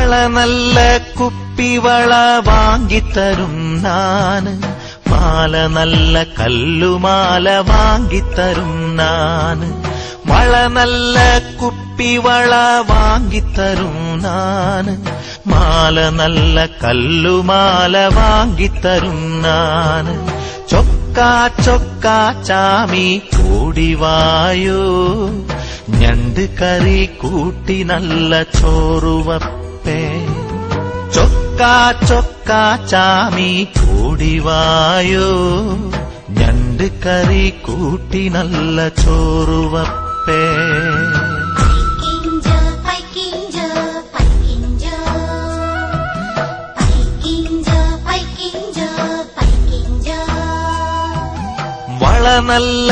വള നല്ല കുപ്പിവള വാങ്ങിത്തരും നാന്, മാല നല്ല കല്ലുമാല വാങ്ങിത്തരും നാന്. വള നല്ല കുപ്പിവള വാങ്ങിത്തരും നാന്, മാല നല്ല കല്ലുമാല വാങ്ങിത്തരും നാന്. ചൊക്കാ ചൊക്കാ ചാമി കൂടിവായോ, ഞണ്ട് കറി കൂട്ടി നല്ല ചോറുവപ്പേ. ചൊക്കാ ചൊക്കാ ചാമി കൂടിവായോ, ഞണ്ട് കറി കൂട്ടി നല്ല ചോറുവപ്പേ. വള നല്ല